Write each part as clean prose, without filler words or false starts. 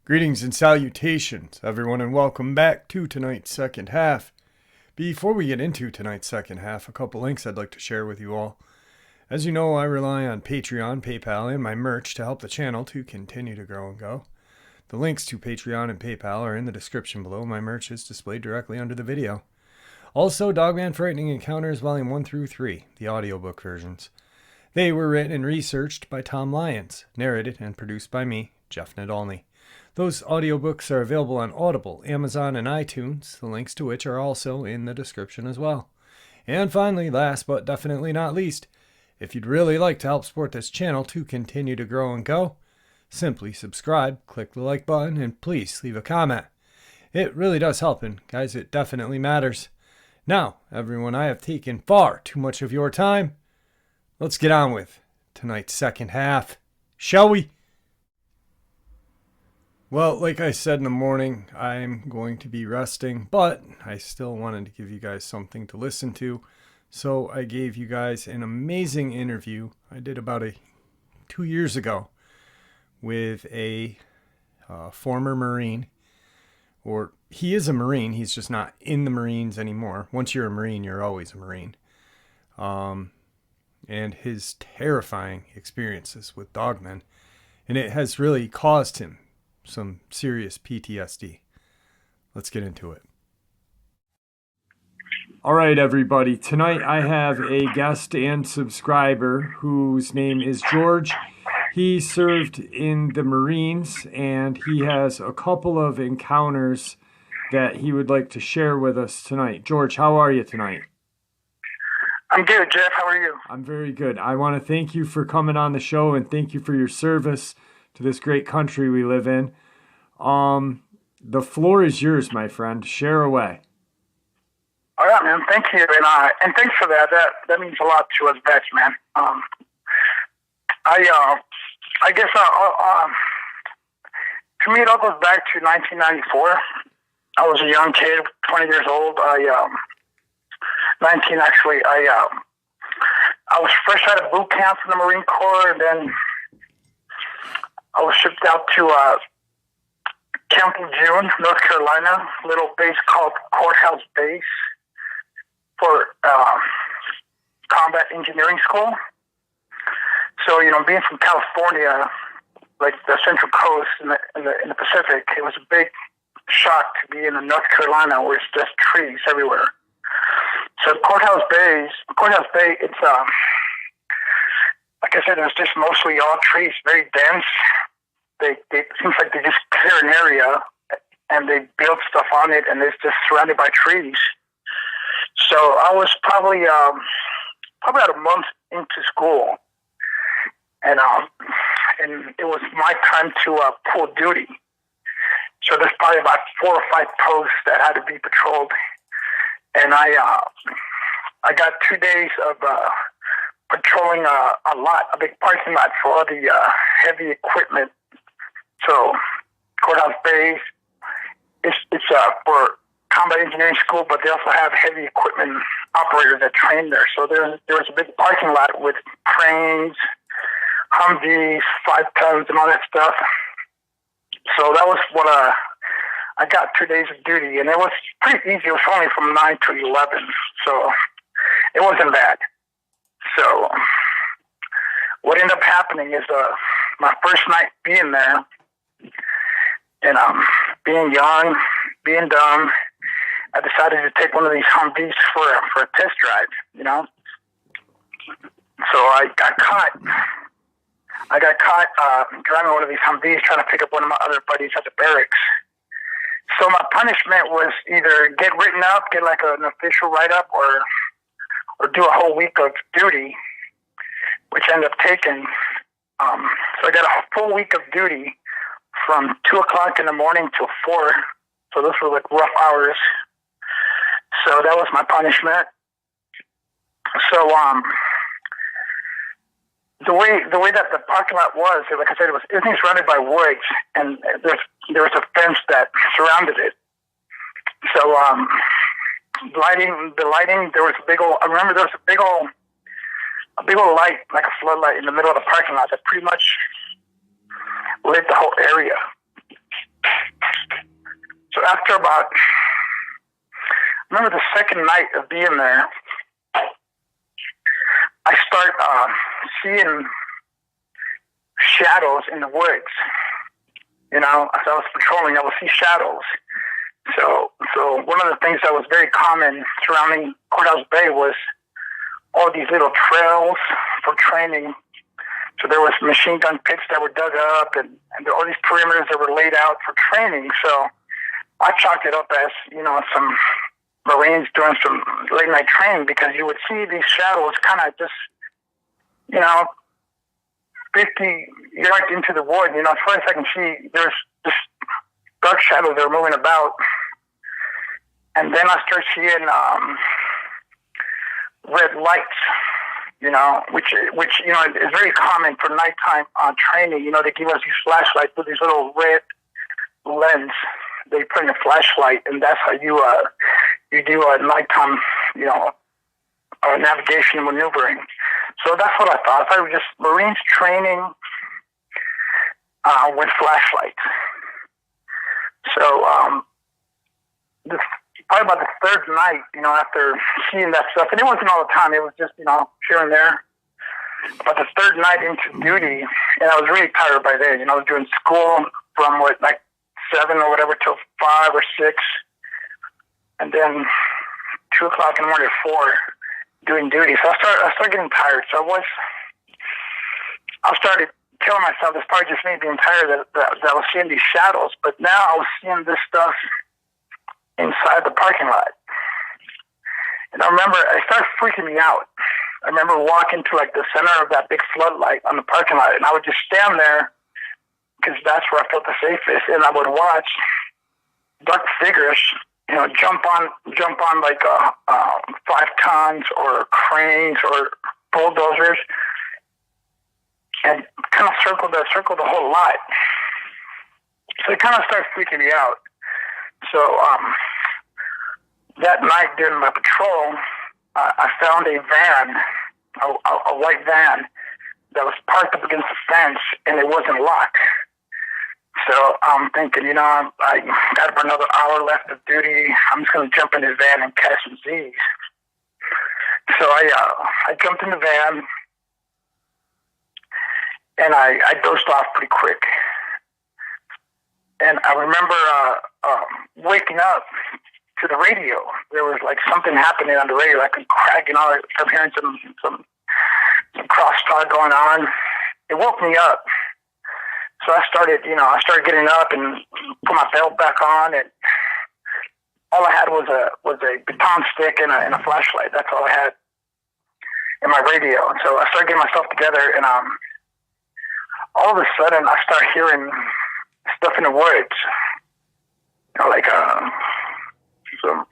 Greetings and salutations, everyone, and welcome back to tonight's second half. Before we get into tonight's second half, a couple links I'd like to share with you all. As you know, I rely on Patreon, PayPal, and my merch to help the channel to continue to grow and go. The links to Patreon and PayPal are in the description below. My merch is displayed directly under the video. Also, Dogman Frightening Encounters Volume 1 through 3, the audiobook versions. They were written and researched by Tom Lyons, narrated and produced by me, Jeff Nadolny. Those audiobooks are available on Audible, Amazon, and iTunes, the links to which are also in the description as well. And finally, last but definitely not least, if you'd really like to help support this channel to continue to grow and go, simply subscribe, click the like button, and please leave a comment. It really does help, and guys, it definitely matters. Now, everyone, I have taken far too much of your time. Let's get on with tonight's second half, shall we? Well, like I said in the morning, I'm going to be resting, but I still wanted to give you guys something to listen to. So I gave you guys an amazing interview I did about 2 years ago with a former Marine. Or he is a Marine, he's just not in the Marines anymore. Once you're a Marine, you're always a Marine. And his terrifying experiences with Dogman. And it has really caused him some serious PTSD. Let's get into it. All right, everybody. Tonight I have a guest and subscriber whose name is George. He served in the Marines, and he has a couple of encounters that he would like to share with us tonight. George, how are you tonight? I'm good, Jeff. How are you? I'm very good. I want to thank you for coming on the show, and thank you for your service to this great country we live in. The floor is yours, my friend. Share away. All right, man. Thank you, and thanks for that. That means a lot to us vets, man. I guess to me it all goes back to 1994. I was a young kid, 20 years old. 19 actually. I was fresh out of boot camp from the Marine Corps, and then I was shipped out to Camp Lejeune, North Carolina, little base called Courthouse Base for combat engineering school. So, being from California, like the Central Coast in the Pacific, it was a big shock to be in North Carolina where it's just trees everywhere. So Courthouse Bay, it's like I said, it's just mostly all trees, very dense. It seems like they just clear an area and they build stuff on it, and it's just surrounded by trees. So I was probably about a month into school, and it was my time to pull duty. So there's probably about 4 or 5 posts that had to be patrolled, and I got 2 days of patrolling a big parking lot for all the heavy equipment. So Courthouse Bay, it's for combat engineering school, but they also have heavy equipment operators that train there. So there was a big parking lot with cranes, Humvees, 5 tons, and all that stuff. So that was what I got 2 days of duty, and it was pretty easy. It was only from 9 to 11, so it wasn't bad. So what ended up happening is my first night being there, and being young, being dumb, I decided to take one of these Humvees for a test drive, So I got caught driving one of these Humvees trying to pick up one of my other buddies at the barracks. So my punishment was either get written up, get like an official write-up, or do a whole week of duty, which I ended up taking. So I got a full week of duty from 2 o'clock in the morning till 4. So those were like rough hours. So that was my punishment. So the way that the parking lot was, like I said, everything's surrounded by woods, and there was a fence that surrounded it. So the lighting, there was I remember there was a big old light, like a floodlight in the middle of the parking lot that pretty much lit the whole area. So after I remember the second night of being there, I start seeing shadows in the woods. As I was patrolling, I would see shadows. So one of the things that was very common surrounding Courthouse Bay was all these little trails for training. So there was machine gun pits that were dug up, and there were all these perimeters that were laid out for training. So I chalked it up as, some Marines doing some late night training, because you would see these shadows kind of just, 50 yards into the wood, as far as I can see, there's just dark shadows that are moving about. And then I start seeing red lights, which is very common for nighttime training. They give us these flashlights with these little red lens. They put in a flashlight, and that's how you do a nighttime, navigation and maneuvering. So that's what I thought. I thought it was just Marines training with flashlights. So probably about the third night, after seeing that stuff, and it wasn't all the time, it was just, here and there. But the third night into duty, and I was really tired by then. I was doing school from 7 or whatever till 5 or 6, and then 2 o'clock in the morning at 4 doing duty. So I started getting tired. So I started telling myself it's probably just me being tired that I was seeing these shadows. But now I was seeing this stuff inside the parking lot. And I remember it started freaking me out. I remember walking to the center of that big floodlight on the parking lot, and I would just stand there because that's where I felt the safest. And I would watch dark figures, jump on 5 tons or cranes or bulldozers, and kind of circle the whole lot. So it kind of started freaking me out. So that night during my patrol, I found a van, a white van that was parked up against the fence, and it wasn't locked. So I'm thinking, I got about another hour left of duty. I'm just going to jump in this van and catch some Z's. So I jumped in the van, and I dozed off pretty quick. And I remember waking up to the radio. There was something happening on the radio, like a crack, I kept hearing some crosstalk going on. It woke me up. So I started getting up and put my belt back on, and all I had was a baton stick and a flashlight. That's all I had in my radio. And so I started getting myself together, and all of a sudden I start hearing stuff in the woods, some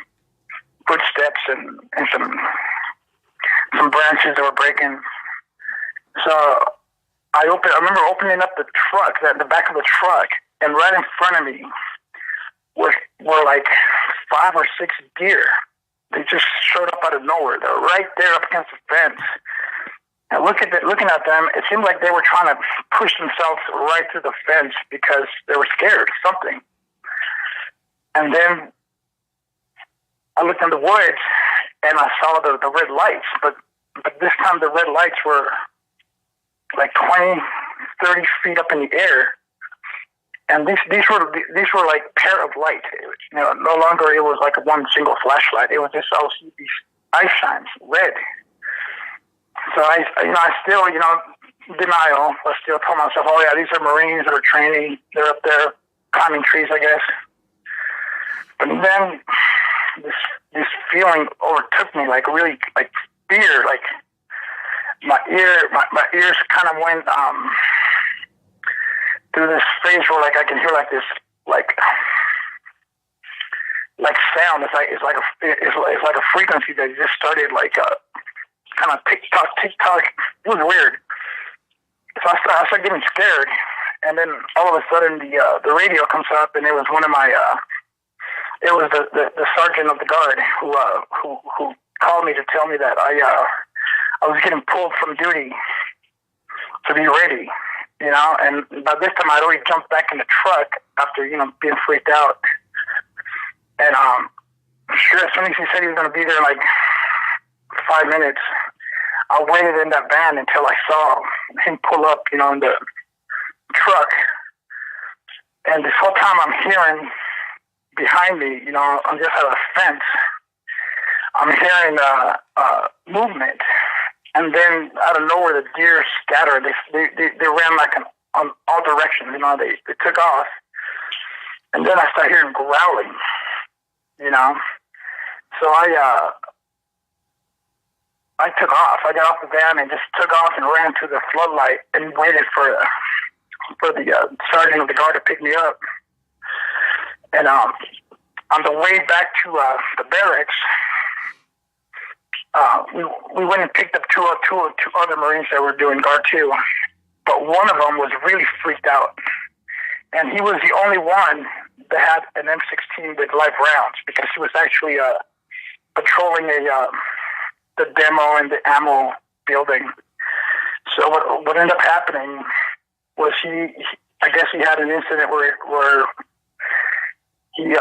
footsteps and some branches that were breaking. So I remember opening up the truck, the back of the truck, and right in front of me were 5 or 6 deer. They just showed up out of nowhere. They were right there up against the fence. And looking at them, it seemed like they were trying to push themselves right through the fence because they were scared of something. And then I looked in the woods and I saw the red lights, but this time the red lights were 20, 30 feet up in the air. And these were like pair of lights. No longer it was like one single flashlight. It was just, I would see these eye shines, red. So I still, denial. I still told myself, oh yeah, these are Marines that are training. They're up there climbing trees, I guess. But then this feeling overtook me, really fear. My ears kind of went through this phase where I can hear this sound. It's like a frequency that just started kind of tick tock. It was weird. So I started getting scared, and then all of a sudden the radio comes up, and it was one of my it was the sergeant of the guard who called me to tell me that I was getting pulled from duty to be ready, you know. And by this time, I'd already jumped back in the truck after, you know, being freaked out. And sure, as soon as he said he was going to be there in like 5 minutes, I waited in that van until I saw him pull up, you know, in the truck. And this whole time I'm hearing behind me, you know, I'm just at a fence. I'm hearing movement. And then out of nowhere, the deer scattered. They ran like on all directions, you know, they took off. And then I started hearing growling, you know. So I took off. I got off the van and just took off and ran to the floodlight and waited for the sergeant of the guard to pick me up. And on the way back to the barracks, we went and picked up two other Marines that were doing guard too. But one of them was really freaked out, and he was the only one that had an M16 with live rounds, because he was actually patrolling the demo and the ammo building. So what ended up happening was I guess he had an incident where he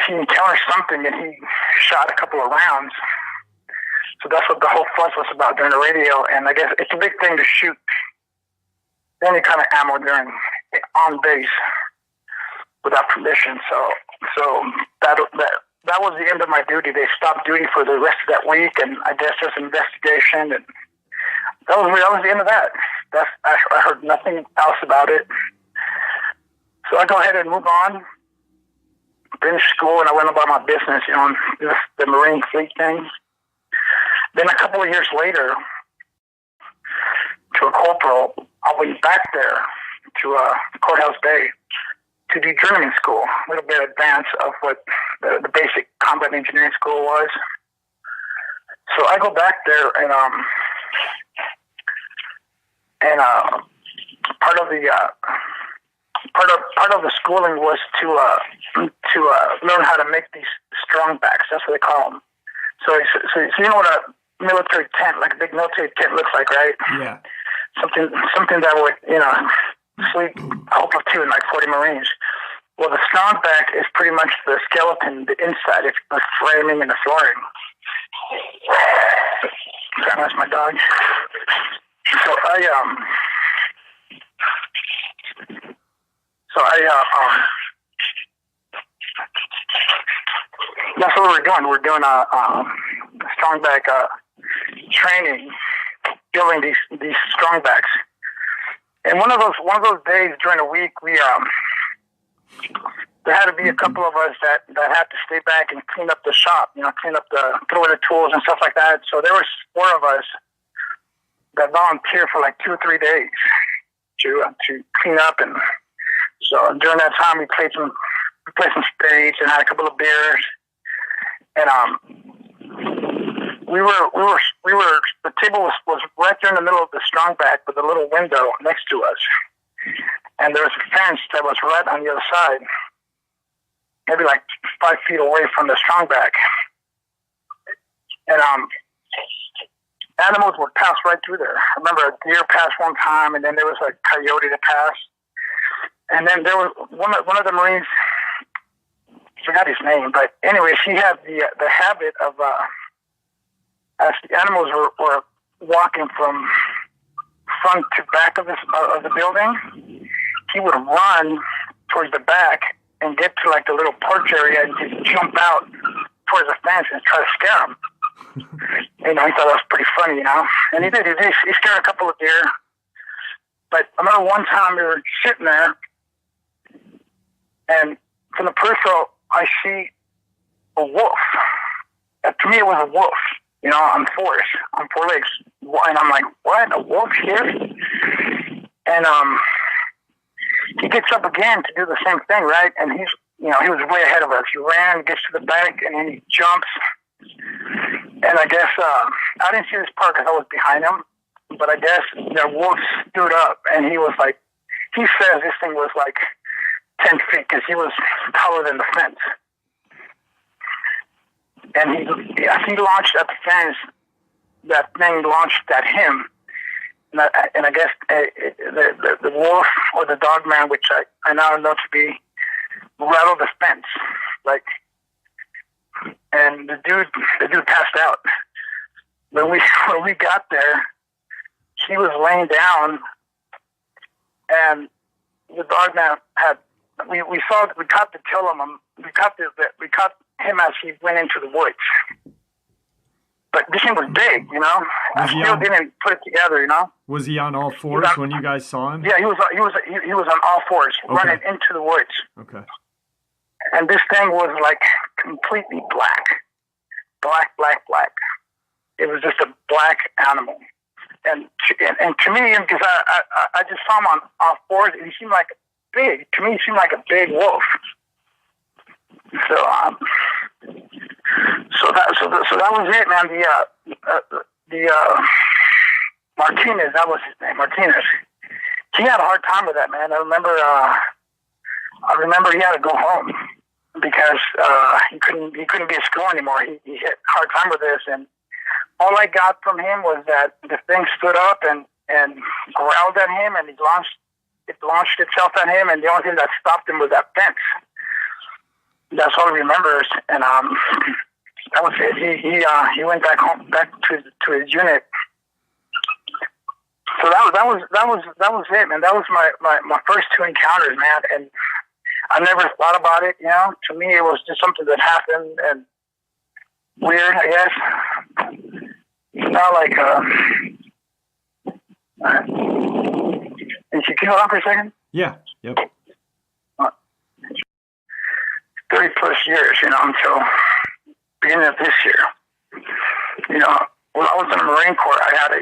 encountered something and he shot a couple of rounds. So that's what the whole fuss was about during the radio. And I guess it's a big thing to shoot any kind of ammo on base without permission. So that was the end of my duty. They stopped duty for the rest of that week, and I guess there's an investigation, and that was the end of that. I heard nothing else about it. So I go ahead and move on, finished school, and I went about my business, you know, the Marine Fleet thing. Then a couple of years later, to a corporal, I went back there to Courthouse Bay to do journeyman school, a little bit advanced of what the basic combat engineering school was. So I go back there, and part of the schooling was to learn how to make these strong backs. That's what they call them. So you know what a military tent, like a big military tent, looks like, right? Yeah. Something that would, you know, sleep a whole platoon, like 40 Marines. Well, the strong back is pretty much the skeleton, the inside. It's the framing and the flooring. Sorry, that's my dog. So that's what we're doing. We're doing a strong back training, building these strong backs. And one of those days during the week, there had to be a couple of us that had to stay back and clean up the shop, you know, throw away the tools and stuff like that. So there was 4 of us that volunteered for like 2 or 3 days to clean up. And so during that time, we played some spades and had a couple of beers. And the table was right there in the middle of the strong back with a little window next to us. And there was a fence that was right on the other side, maybe like 5 feet away from the strong back. And animals would pass right through there. I remember a deer passed one time, and then there was a coyote that passed. And then there was one of the Marines, I forgot his name, but anyways, he had the habit of, as the animals were walking from front to back of the building, he would run towards the back and get to like the little porch area and just jump out towards the fence and try to scare them. You know, he thought that was pretty funny, you know. And he did. He scared a couple of deer. But I remember one time we were sitting there, and from the peripheral, I see a wolf. To me, it was a wolf, you know, on 4 legs. And I'm like, what? A wolf here? And he gets up again to do the same thing, right? And he was way ahead of us. He ran, gets to the back, and then he jumps. And I guess I didn't see this part because I was behind him, but I guess the wolf stood up, and he was like, he says this thing was like 10 feet because he was taller than the fence. and he launched at the fence. That thing launched at him, and I guess the wolf or the Dogman, which I now know to be, rattled the fence, like, and the dude passed out. When we got there, he was laying down, and the Dogman had. We caught the tail of him. We caught him as he went into the woods. But this thing was big, you know. I still didn't put it together, you know. Was he on all fours when you guys saw him? Yeah, he was on all fours, running into the woods. Okay. And this thing was like completely black. It was just a black animal. And to me, because I just saw him on all fours, and he seemed like big. To me, he seemed like a big wolf. So that was it, man. The Martinez, that was his name, Martinez. He had a hard time with that, man. I remember he had to go home because he couldn't be at school anymore. He had a hard time with this, and all I got from him was that the thing stood up and growled at him, and it launched itself at him, and the only thing that stopped him was that fence. That's all he remembers, and that was it. He went back home, back to his unit. So that was it, man. That was my first two encounters, man, and I never thought about it. You know, to me it was just something that happened and weird, I guess. It's not like Can you hold on for a second? Yeah. Yep. 30 plus years, you know, until beginning of this year. You know, when I was in the Marine Corps, I had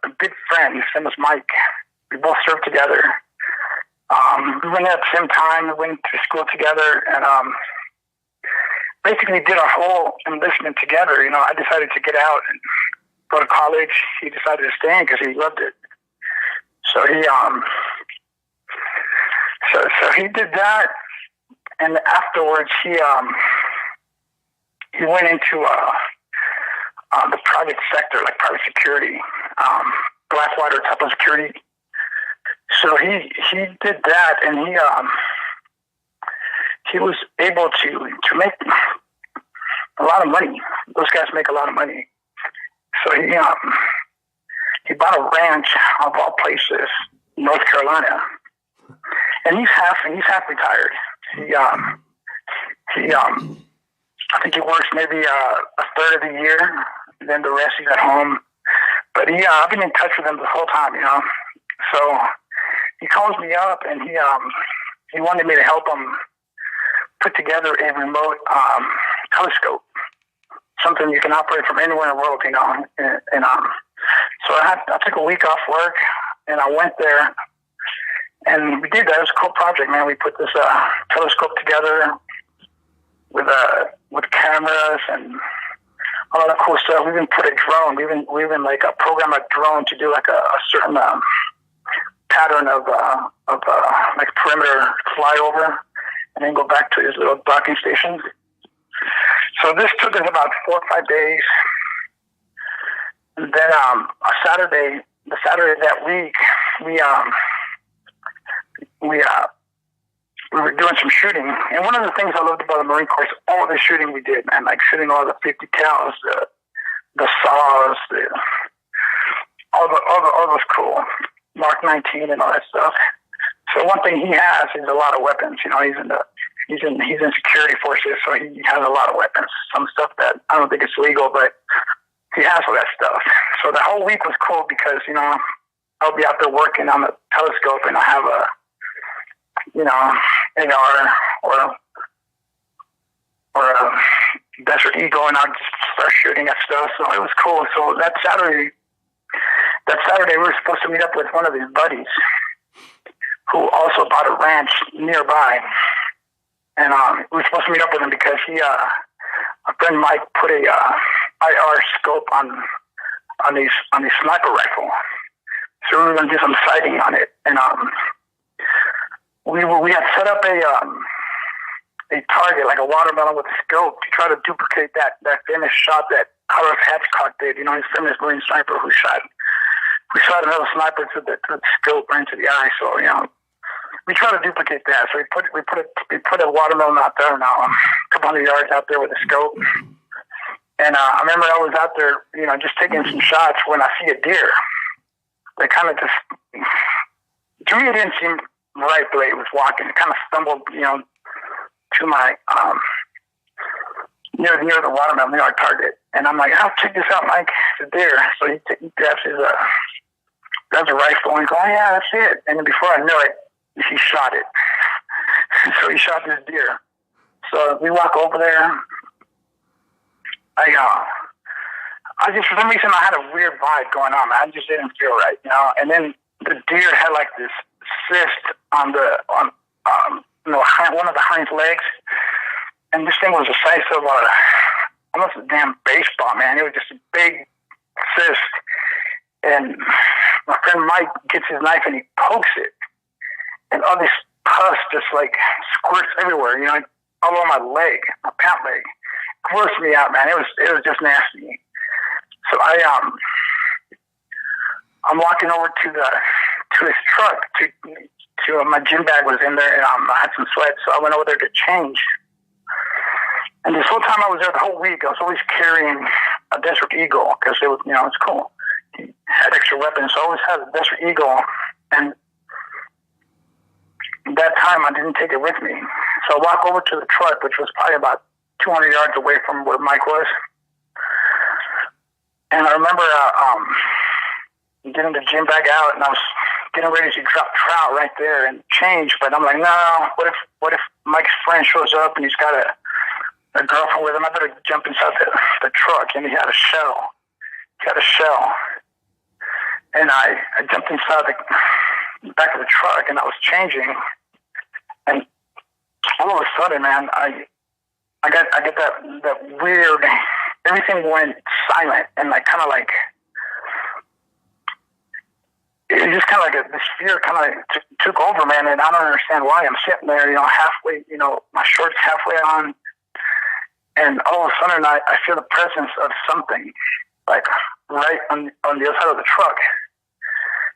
a good friend. His name was Mike. We both served together. We went at the same time. We went to school together, and basically did our whole enlistment together. You know, I decided to get out and go to college. He decided to stay in because he loved it. So he did that, and afterwards he went into the private sector, like private security, Blackwater type of security. So he did that, and he was able to make a lot of money. Those guys make a lot of money. So he bought a ranch of all places, North Carolina, and he's half retired. I think he works maybe a third of the year, and then the rest he's at home. But I've been in touch with him the whole time, you know. So he calls me up, and he wanted me to help him put together a remote telescope, something you can operate from anywhere in the world, you know. And so I took a week off work, and I went there, and we did that. It was a cool project, man. We put this telescope together with cameras and all that cool stuff. We even put a drone. We even like program a drone to do like a certain pattern of like perimeter flyover, and then go back to his little docking station. So this took us about 4 or 5 days. And then the Saturday that week, we were doing some shooting. And one of the things I loved about the Marine Corps is all the shooting we did, man. Like shooting all the 50 cals, the saws, all those cool Mark 19 and all that stuff. So one thing he has is a lot of weapons. You know, he's in security forces, so he has a lot of weapons. Some stuff that I don't think it's legal, but he has all that stuff. So the whole week was cool because, you know, I'll be out there working on the telescope, and I have a, you know, AR or a Desert Eagle, and I'll just start shooting at stuff. So it was cool. So that Saturday we were supposed to meet up with one of his buddies who also bought a ranch nearby. And we were supposed to meet up with him because our friend Mike put a IR scope on his sniper rifle. So we were going to do some sighting on it. And we had set up a target, like a watermelon with a scope, to try to duplicate that famous shot that Carlos Hatchcock did. You know, his famous Marine sniper who shot another sniper to the scope right into the eye. So, you know, we try to duplicate that. So we put a watermelon out there now, a couple hundred yards out there with a scope. And I remember I was out there, you know, just taking some shots when I see a deer. They kind of just, to me, it didn't seem right the way it was walking. It kind of stumbled, you know, to my, near the watermelon, near our target. And I'm like, oh, check this out, Mike. It's a deer. So he grabs a rifle and goes, oh, yeah, that's it. And then before I knew it, he shot it. So he shot this deer. So we walk over there. I just, for some reason, I had a weird vibe going on. I just didn't feel right, you know. And then the deer had like this cyst on you know, one of the hind legs, and this thing was the size of almost a damn baseball, man. It was just a big cyst. And my friend Mike gets his knife and he pokes it, and all this pus just like squirts everywhere, you know, all over my leg, my pant leg. Grossed me out, man. It was just nasty. So I'm walking over to his truck to my gym bag was in there, and I had some sweat, so I went over there to change. And this whole time I was there, the whole week, I was always carrying a Desert Eagle because it was, you know, it's cool. He had extra weapons, so I always had a Desert Eagle, and that time I didn't take it with me. So I walk over to the truck, which was probably about 200 yards away from where Mike was. And I remember getting the gym bag out, and I was getting ready to drop trout right there and change. But I'm like, no, what if Mike's friend shows up and he's got a girlfriend with him? I better jump inside the truck. And he had a shell. And I jumped inside the back of the truck, and I was changing. And all of a sudden, man, I get that weird, everything went silent, and like kind of like, it just kind of like this fear kind of like took over, man, and I don't understand why. I'm sitting there, you know, halfway, you know, my shorts halfway on, and all of a sudden I feel the presence of something, like right on the other side of the truck.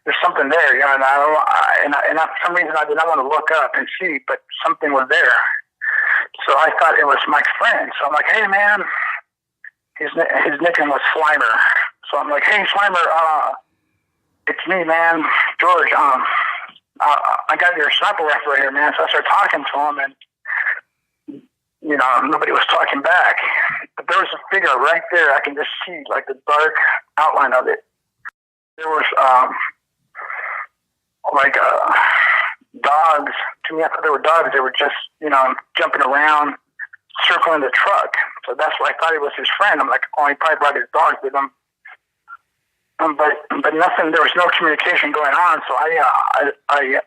There's something there, you know, and for some reason I did not want to look up and see, but something was there. So I thought it was Mike's friend. So I'm like, hey, man. His nickname was Slimer. So I'm like, hey, Slimer, it's me, man. George, I got your sniper rifle right here, man. So I started talking to him, and, you know, nobody was talking back. But there was a figure right there. I can just see, like, the dark outline of it. There was, dogs. To me, I thought they were dogs. They were just, you know, jumping around, circling the truck. So that's why I thought he was his friend. I'm like, oh, he probably brought his dogs with him. But nothing. There was no communication going on. So I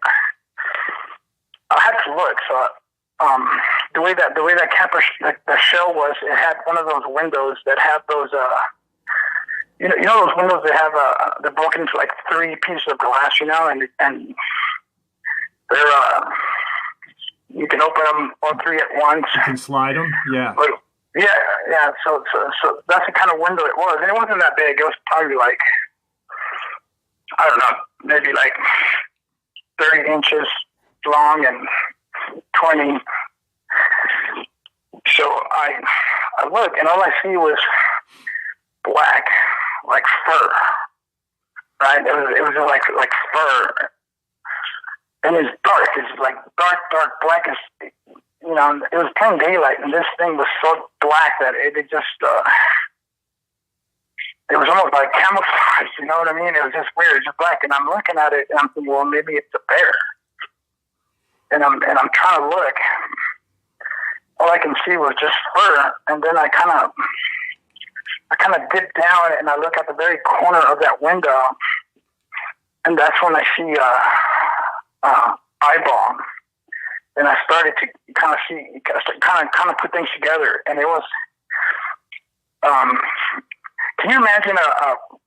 had to look. So the way that camper the shell was, it had one of those windows that have those you know those windows that have they're broken into like 3 pieces of glass, you know, and they're you can open them all 3 at once. You can slide them, yeah. But, yeah. So that's the kind of window it was, and it wasn't that big. It was probably like, I don't know, maybe like 30 inches long and 20. So I look, and all I see was black, like fur. Right? It was like fur. And it's dark. It's like dark black. You know, it was plain daylight, and this thing was so black that it just, it was almost like camouflage, you know what I mean? It was just weird, it's just black, and I'm looking at it, and I'm thinking, well, maybe it's a bear. And I'm trying to look. All I can see was just fur, and then I kind of dip down, and I look at the very corner of that window, and that's when I see eyeball. And I started to kind of put things together, and it was. Can you imagine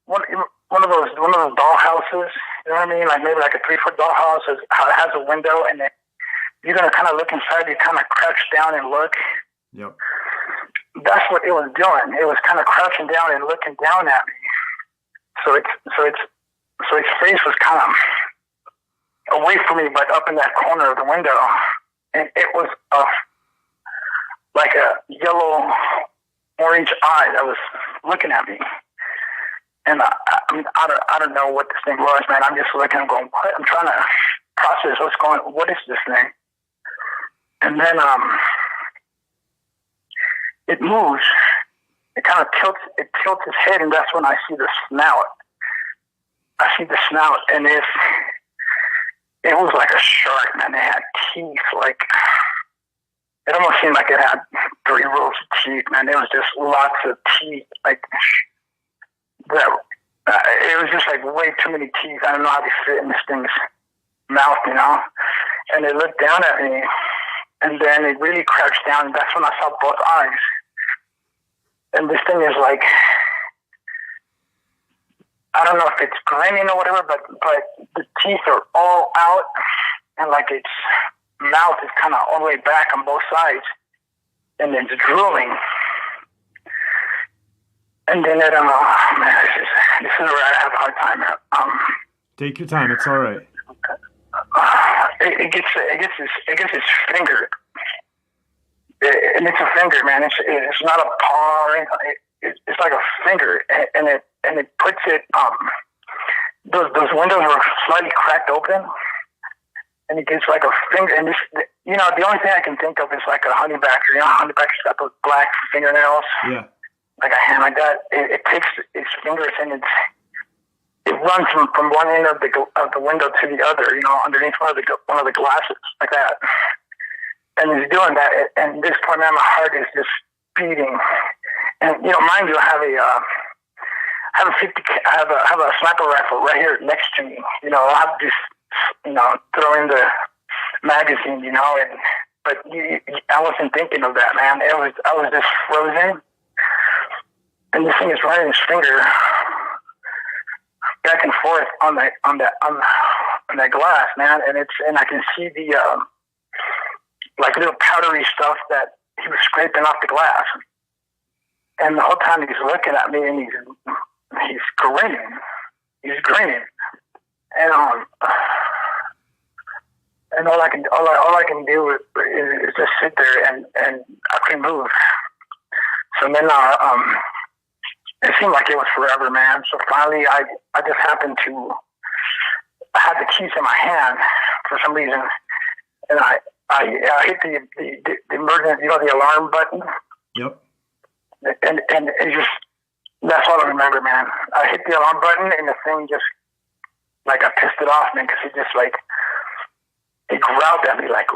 one of those doll houses? You know what I mean? Like maybe like a 3-foot doll house has a window, and you're gonna kind of look inside. You kind of crouch down and look. Yep. That's what it was doing. It was kind of crouching down and looking down at me. So its face was kind of away from me, but up in that corner of the window, and it was like a yellow orange eye that was looking at me. And I don't know what this thing was, man. I'm just looking. I'm going, what? I'm trying to process what's going. What is this thing? And then it moves. It kind of tilts. It tilts its head, and that's when I see the snout. I see the snout, and it was like a shark, man. It had teeth, like it almost seemed like it had 3 rows of teeth, man. There was just lots of teeth, like that. It was just like way too many teeth. I don't know how they fit in this thing's mouth, you know. And it looked down at me, and then it really crouched down, and that's when I saw both eyes. And this thing is like, I don't know if it's grinning or whatever, but the teeth are all out, and like its mouth is kind of all the way back on both sides, and then it's drooling. And then it, man, this is where I have a hard time. Take your time. It's all right. It gets its finger. And it's a finger, man. It's not a paw or anything. It's like a finger, and it puts it. Those windows were slightly cracked open, and it gets like a finger. And this, you know, the only thing I can think of is like a honeybacker. You know, honeybackers got those black fingernails. Yeah. Like a hand like that. It takes its fingers and it runs from one end of the window to the other. You know, underneath one of the glasses like that. And it's doing that, and at this point, man, my heart is just beating. And you know, mind you, I have a sniper rifle right here next to me. You know, I have just, you know, throw in the magazine, you know, but I wasn't thinking of that, man. I was just frozen, and this thing is running its finger back and forth on that glass, man, and I can see the like little powdery stuff that he was scraping off the glass. And the whole time he's looking at me, and he's grinning. He's grinning. And all I can do is just sit there, and I couldn't move. So then it seemed like it was forever, man. So finally I just happened to, I had the keys in my hand for some reason, and I hit the emergency, you know, the alarm button. Yep. And it just, that's all I remember, man. I hit the alarm button, and the thing just, like, I pissed it off, man, because it just, like, it growled at me, like,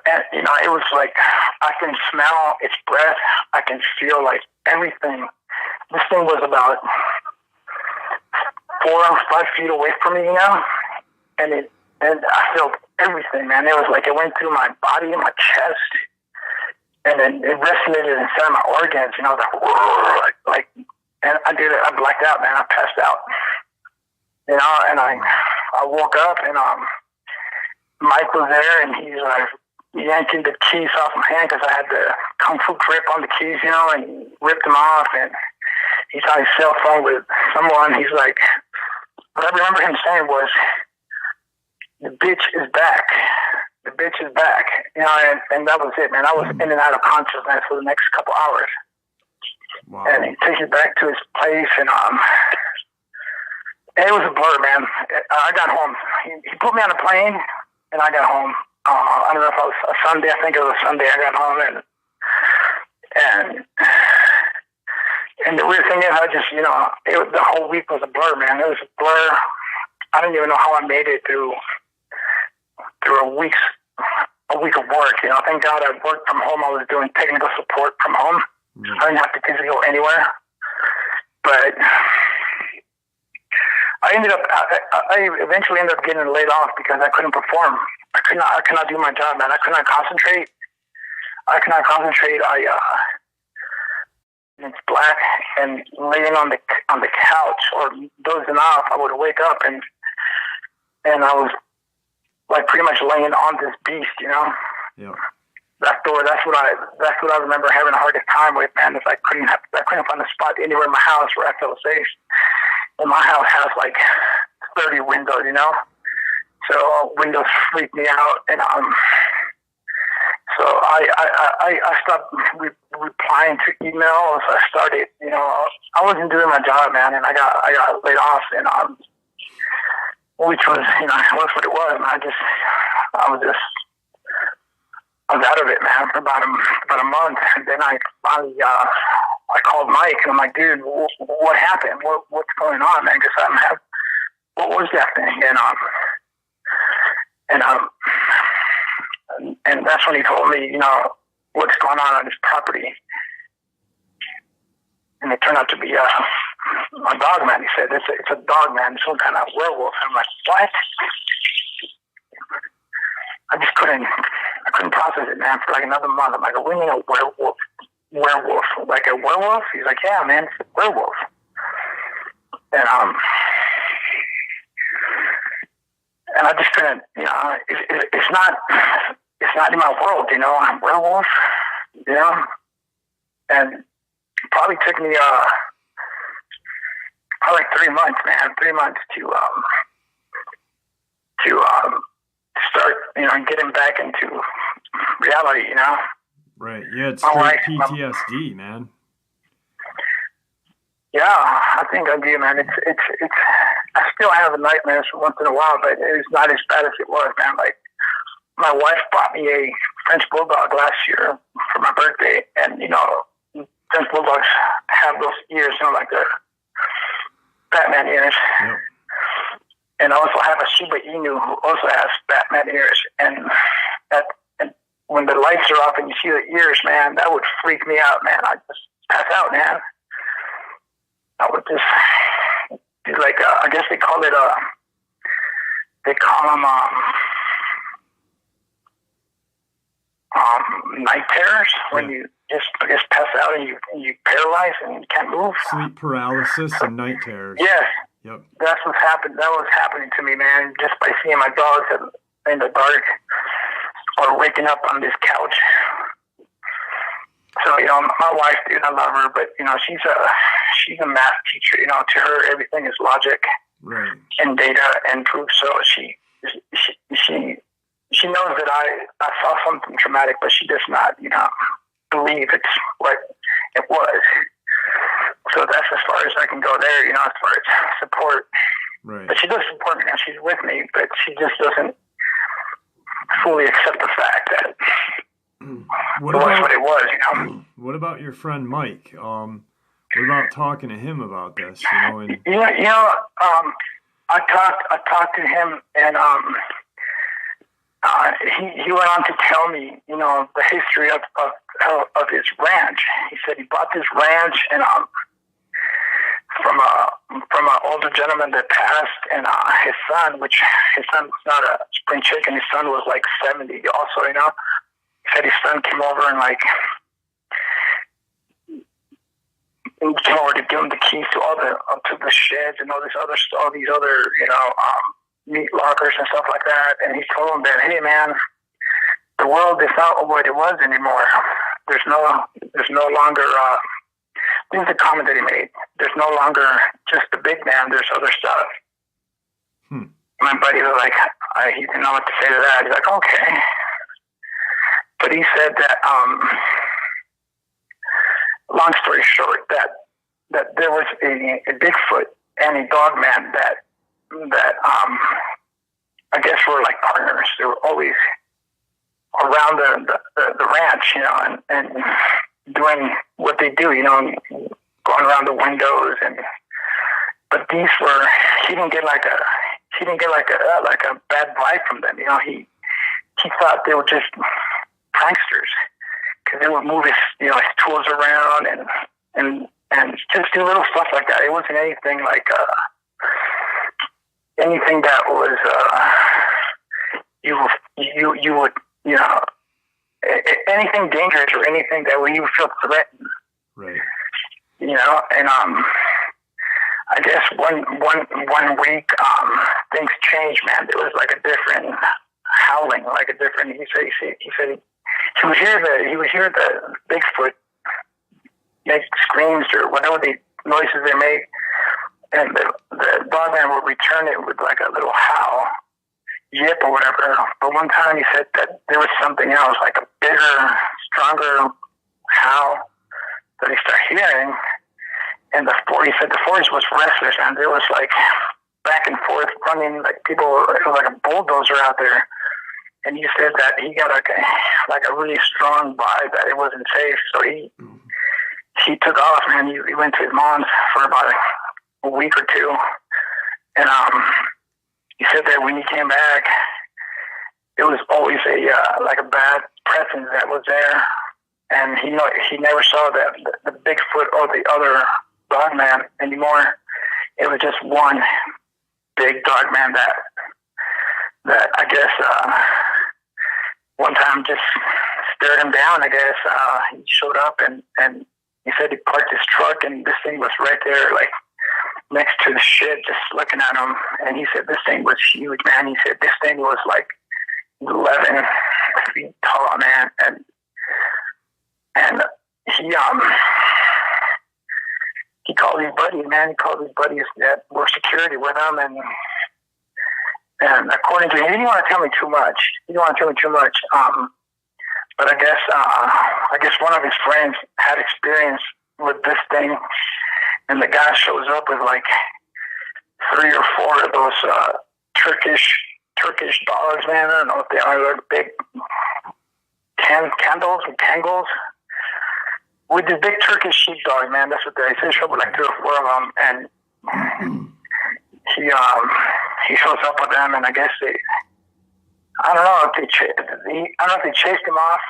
and, you know, it was like, I can smell its breath. I can feel, like, everything. This thing was about 4 or 5 feet away from me, you know, and I felt everything, man. It was like it went through my body and my chest, and then it resonated inside my organs, you know, like, and I blacked out, man. I passed out, you know, and I woke up, and Mike was there, and he's like yanking the keys off my hand because I had the kung fu grip on the keys, you know, and he ripped them off, and he's on his cell phone with someone. He's like, what I remember him saying was, the bitch is back. The bitch is back. You know, and that was it, man. I was in and out of consciousness for the next couple hours. Wow. And he takes me back to his place, and it was a blur, man. I got home. He put me on a plane, and I got home. I don't know if it was a Sunday. I think it was a Sunday. I got home, and the weird thing is, I just, you know, the whole week was a blur, man. It was a blur. I didn't even know how I made it through a week of work. You know, thank God I worked from home. I was doing technical support from home. Mm-hmm. I didn't have to physically go anywhere. But I eventually ended up getting laid off because I couldn't perform. I could not do my job, man. I could not concentrate. It's black, and laying on the couch or dozing off, I would wake up and I was like pretty much laying on this beast, you know. Yeah. That's what I remember having the hardest time with, man. Is I couldn't find a spot anywhere in my house where I felt safe. And my house has like 30 windows, you know. So windows freak me out, and so I stopped replying to emails. I started, you know, I wasn't doing my job, man, and I got laid off, and which was, you know, was what it was. And I was out of it, man, for about a month, and then I finally I called Mike, and I'm like, dude, what happened? What's going on, man? Because what was that thing? And that's when he told me, you know, what's going on this property. And it turned out to be a dogman. He said, it's a dogman, some kind of werewolf. I'm like, what? I couldn't process it, man, for like another month. I'm like, what do you mean a werewolf? Werewolf? Like a werewolf? He's like, yeah, man, it's a werewolf. And I just couldn't, you know, it's not in my world, you know. I'm a werewolf, you know. And it probably took me probably like 3 months, man, 3 months to start, you know, getting back into reality, you know. Right. Yeah, it's straight PTSD, man. Yeah, I think I do, man. It's. I still have nightmares once in a while, but it's not as bad as it was, man. Like, my wife bought me a French Bulldog last year for my birthday, and, you know, French Bulldogs have those ears, you know, like the Batman ears. Yep. And I also have a Shiba Inu who also has Batman ears. And when the lights are off and you see the ears, man, that would freak me out, man. I'd just pass out, man. I would just do like, I guess they call them, night terrors, when you just, I guess, pass out and you paralyze and you can't move. Sleep paralysis and night terrors. Yes. Yep. That's what happened. That was happening to me, man, just by seeing my dogs in the dark or waking up on this couch. So, you know, my wife, dude, I love her, but, you know, she's a math teacher. You know, to her, everything is logic, right, and data and proof. So she knows that I saw something traumatic, but she does not, you know, believe it's what it was. So that's as far as I can go there, you know, as far as support. Right. But she does support me, and she's with me, but she just doesn't fully accept the fact that what it was, you know. What about your friend Mike? What about talking to him about this? You know, and I talked to him, and he went on to tell me, you know, the history of his ranch. He said he bought this ranch and from an older gentleman that passed, and his son's not a spring chicken. His son was like 70 also, you know. He said his son came over and came over to give him the keys to to the sheds and all these other, you know, meat lockers and stuff like that. And he told him that, hey man, the world is not what it was anymore. There's no longer, this is the comment that he made. There's no longer just the big man. There's other stuff. My buddy was like, he didn't know what to say to that. He's like, okay. But he said that, long story short, that there was a Bigfoot and a Dogman that I guess were like partners. They were always around the ranch, you know, and doing what they do, you know, going around the windows. But these were, he didn't get like a bad vibe from them, you know. He thought they were just pranksters, because they would move his tools around and just do little stuff like that. It wasn't anything like anything that was you would, you know, anything dangerous or anything that you feel threatened. Right. You know, and I guess one week things changed, man. There was like a different howling like a different. He said he would hear the Bigfoot make screams or whatever the noises they make, and the Dogman would return it with like a little howl, yip or whatever. But one time he said that there was something else, like a bigger, stronger howl that he started hearing. And he said the forest was restless, and there was like back and forth running, like people, it was like a bulldozer out there. And he said that he got like a really strong vibe that it wasn't safe. So he took off, man. He went to his mom's for about a week or two. And he said that when he came back, it was always like a bad presence that was there. And he never saw the Bigfoot or the other Dogman anymore. It was just one big Dogman that I guess one time just stared him down. I guess he showed up and he said he parked his truck and this thing was right there, like next to the shit, just looking at him. And he said this thing was huge, man. He said this thing was like 11 feet tall, man. And he called his buddy, man. He called his buddies that were security with him, and according to him, he didn't want to tell me too much. But I guess one of his friends had experience with this thing, and the guy shows up with like 3 or 4 of those Turkish dogs, man. I don't know if they are, like big candles or tangles. With this big Turkish sheepdog, man, that's what they say. Show up with like 3 or 4 of them, and he shows up with them, and I guess I don't know if they chased him off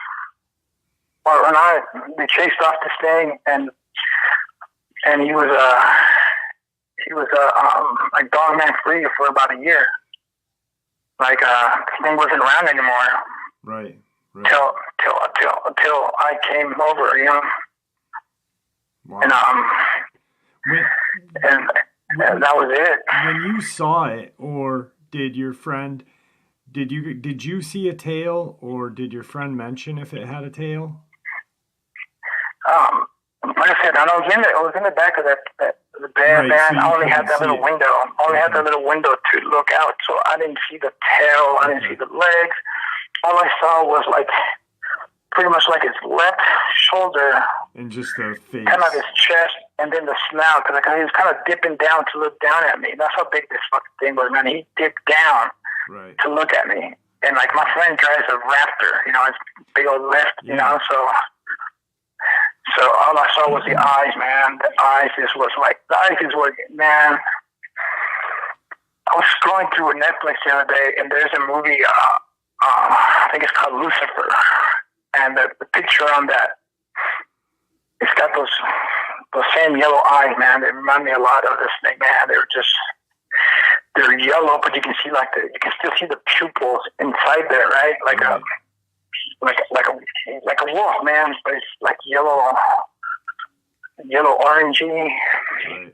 or not. They chased off this thing, and he was like Dogman free for about a year. Like this thing wasn't around anymore. Right. Till I came over, you know. Wow. And that was it. When you saw it, or did your friend, did you see a tail, or did your friend mention if it had a tail? Like I said, I was in the back of the van. Right, so I only had that little window. Had that little window to look out, so I didn't see the tail. I didn't see the legs. All I saw was like pretty much like his left shoulder and just the face, kind of his chest, and then the snout. Because he was kind of dipping down to look down at me. That's how big this fucking thing was, man. He dipped down to look at me, and like my friend drives a Raptor, you know, it's big old lift, you know. So all I saw was the eyes, man. The eyes just was like man. I was scrolling through Netflix the other day, and there's a movie. I think it's called Lucifer, and the picture on that, it's got those same yellow eyes, man. They remind me a lot of this thing, man. They're yellow, but you can see you can still see the pupils inside there, right? Like a wolf, man. But it's like yellow orangey. Right.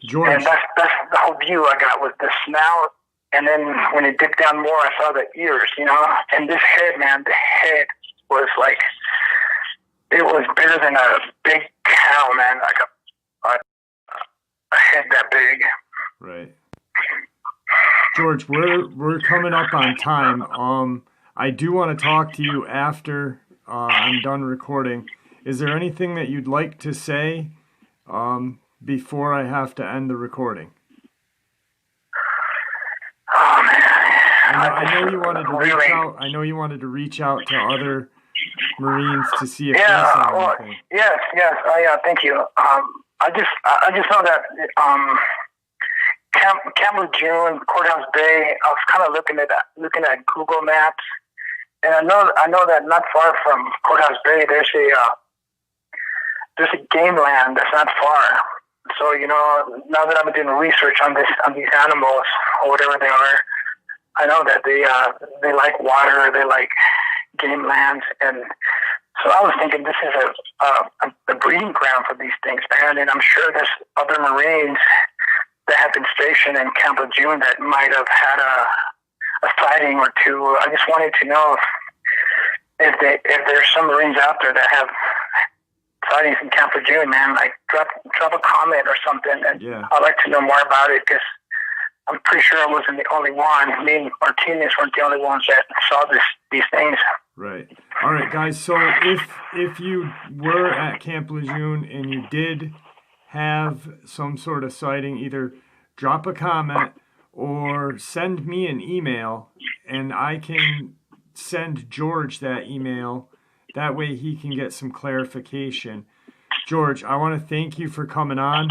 George. And that's the whole view I got with the snout. And then when it dipped down more, I saw the ears, you know. And this head, man, the head was like, it was bigger than a big cow, man. Like a head that big. Right. George, we're coming up on time. I do want to talk to you after I'm done recording. Is there anything that you'd like to say before I have to end the recording? Oh man! I know you wanted to reach out. I know you wanted to reach out to other Marines to see if they saw anything. Yes. Thank you. I just know that Camp Lejeune, Courthouse Bay. I was kind of looking at Google Maps, and I know that not far from Courthouse Bay, there's a game land that's not far. So, you know, now that I've been doing research on these animals or whatever they are, I know that they like water, they like game lands, and so I was thinking this is a breeding ground for these things, man. And I'm sure there's other Marines that have been stationed in Camp Lejeune that might have had a sighting or two. I just wanted to know if there's some Marines out there that have sightings in Camp Lejeune, man. Like drop a comment or something, and I'd like to know more about it because I'm pretty sure I wasn't the only one. Me and Martinez weren't the only ones that saw these things. Right. All right, guys. So if you were at Camp Lejeune and you did have some sort of sighting, either drop a comment or send me an email, and I can send George that email. That way he can get some clarification. George, I want to thank you for coming on.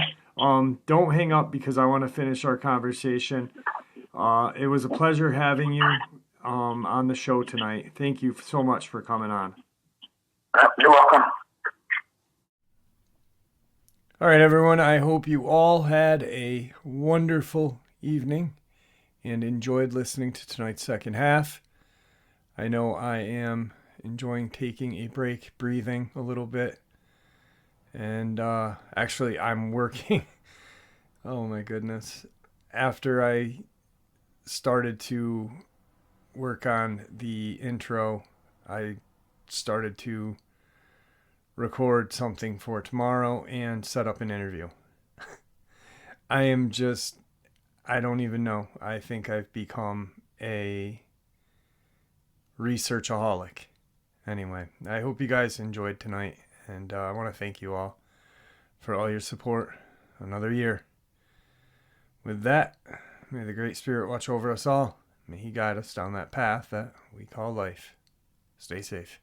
Don't hang up because I want to finish our conversation. It was a pleasure having you on the show tonight. Thank you so much for coming on. You're welcome. All right, everyone. I hope you all had a wonderful evening and enjoyed listening to tonight's second half. I know I am enjoying taking a break, breathing a little bit. And actually, I'm working. Oh, my goodness. After I started to work on the intro, I started to record something for tomorrow and set up an interview. I don't even know. I think I've become a researchaholic. Anyway, I hope you guys enjoyed tonight, and I want to thank you all for all your support. Another year. With that, may the Great Spirit watch over us all. May He guide us down that path that we call life. Stay safe.